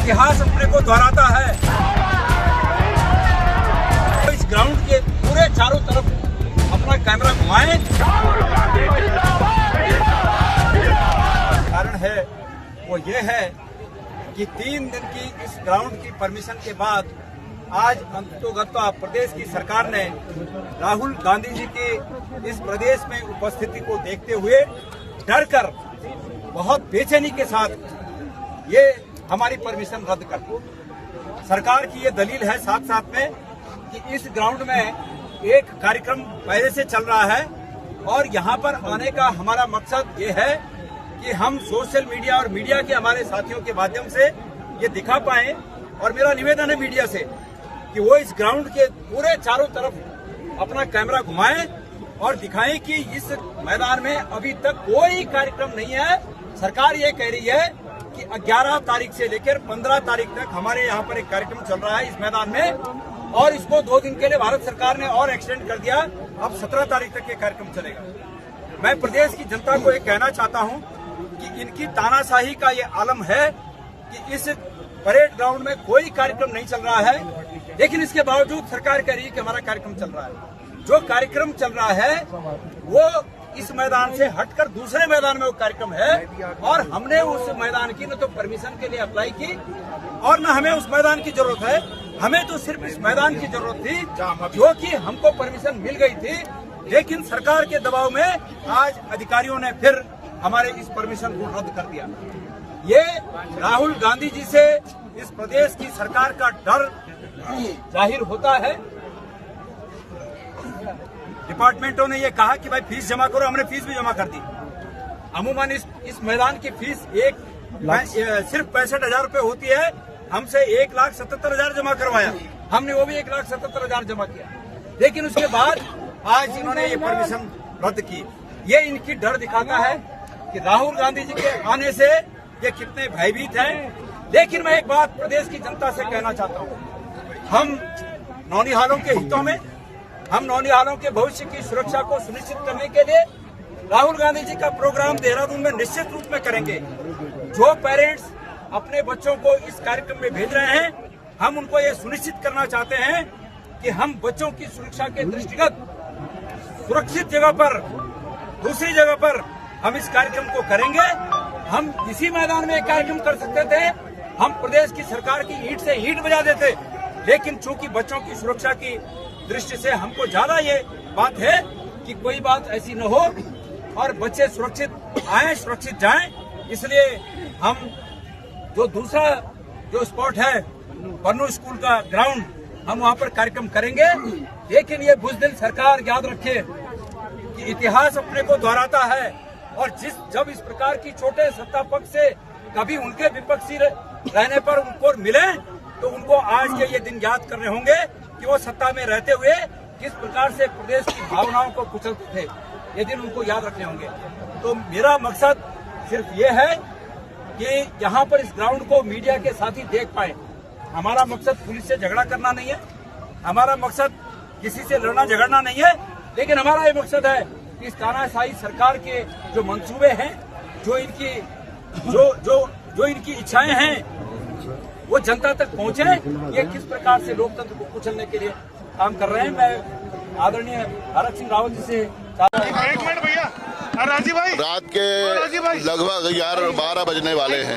इतिहास अपने को दोहराता है। तो इस ग्राउंड के पूरे चारों तरफ अपना कैमरा घुमाएं। कारण है वो ये है कि 3 दिन की इस ग्राउंड की परमिशन के बाद आज अंततोगत्वा प्रदेश की सरकार ने राहुल गांधी जी की इस प्रदेश में उपस्थिति को देखते हुए डर कर बहुत बेचैनी के साथ ये हमारी परमिशन रद्द कर दी। सरकार की ये दलील है साथ साथ में कि इस ग्राउंड में एक कार्यक्रम पहले से चल रहा है और यहाँ पर आने का हमारा मकसद ये है कि हम सोशल मीडिया और मीडिया के हमारे साथियों के माध्यम से ये दिखा पाएं। और मेरा निवेदन है मीडिया से कि वो इस ग्राउंड के पूरे चारों तरफ अपना कैमरा घुमाएं और दिखाएं कि इस मैदान में अभी तक कोई कार्यक्रम नहीं है। सरकार ये कह रही है कि 11 तारीख से लेकर 15 तारीख तक हमारे यहाँ पर एक कार्यक्रम चल रहा है इस मैदान में और इसको 2 दिन के लिए भारत सरकार ने और एक्सटेंड कर दिया। अब 17 तारीख तक ये कार्यक्रम चलेगा। मैं प्रदेश की जनता को ये कहना चाहता हूँ कि इनकी तानाशाही का ये आलम है कि इस परेड ग्राउंड में कोई कार्यक्रम नहीं चल रहा है, लेकिन इसके बावजूद सरकार कह रही है कि हमारा कार्यक्रम चल रहा है। जो कार्यक्रम चल रहा है वो इस मैदान से हटकर दूसरे मैदान में वो कार्यक्रम है और हमने उस मैदान की न तो परमिशन के लिए अप्लाई की और न हमें उस मैदान की जरूरत है। हमें तो सिर्फ इस मैदान की जरूरत थी जो कि हमको परमिशन मिल गई थी, लेकिन सरकार के दबाव में आज अधिकारियों ने फिर हमारे इस परमिशन को रद्द कर दिया। ये राहुल गांधी जी से इस प्रदेश की सरकार का डर जाहिर होता है। डिपार्टमेंटों ने ये कहा कि भाई फीस जमा करो, हमने फीस भी जमा कर दी। अमूमन इस मैदान की फीस सिर्फ 65,000 रुपए होती है। हमसे 1,77,000 जमा करवाया, हमने वो भी 1,77,000 जमा किया, लेकिन उसके बाद आज इन्होंने ये परमिशन रद्द की। ये इनकी डर दिखाता है कि राहुल गांधी जी के आने से ये कितने भयभीत हैं। लेकिन मैं एक बात प्रदेश की जनता से कहना चाहता हूँ, हम नौनिहालों के हितों में, हम नौनिहालों के भविष्य की सुरक्षा को सुनिश्चित करने के लिए राहुल गांधी जी का प्रोग्राम देहरादून में निश्चित रूप में करेंगे। जो पेरेंट्स अपने बच्चों को इस कार्यक्रम में भेज रहे हैं, हम उनको ये सुनिश्चित करना चाहते हैं कि हम बच्चों की सुरक्षा के दृष्टिगत सुरक्षित जगह पर, दूसरी जगह पर हम इस कार्यक्रम को करेंगे। हम इसी मैदान में एक कार्यक्रम कर सकते थे, हम प्रदेश की सरकार की ईंट से ईंट बजा देते, लेकिन चूंकि बच्चों की सुरक्षा की दृष्टि से हमको ज्यादा ये बात है कि कोई बात ऐसी न हो और बच्चे सुरक्षित आए, सुरक्षित जाएं। इसलिए हम जो दूसरा जो स्पॉट है बन्नू स्कूल का ग्राउंड, हम वहां पर कार्यक्रम करेंगे। लेकिन ये बुज़दिल सरकार याद रखे कि इतिहास अपने को दोहराता है और जब इस प्रकार की छोटे सत्ता पक्ष से कभी उनके विपक्षी रहने पर उनको मिले तो उनको आज के ये दिन याद करने होंगे कि वो सत्ता में रहते हुए किस प्रकार से प्रदेश की भावनाओं को कुचलते थे। ये दिन उनको याद रखने होंगे। तो मेरा मकसद सिर्फ ये है कि यहाँ पर इस ग्राउंड को मीडिया के साथ ही देख पाए। हमारा मकसद पुलिस से झगड़ा करना नहीं है, हमारा मकसद किसी से लड़ना झगड़ना नहीं है, लेकिन हमारा ये मकसद है कि इस तानाशाही सरकार के जो मंसूबे हैं, जो इनकी इच्छाएं हैं, वो जनता तक पहुंचे। ये किस प्रकार से लोकतंत्र को कुचलने के लिए काम कर रहे हैं। मैं आदरणीय भारत सिंह रावत जी से एक मिनट भैया, राजीव भाई, रात के लगभग 11-12 बजने वाले हैं।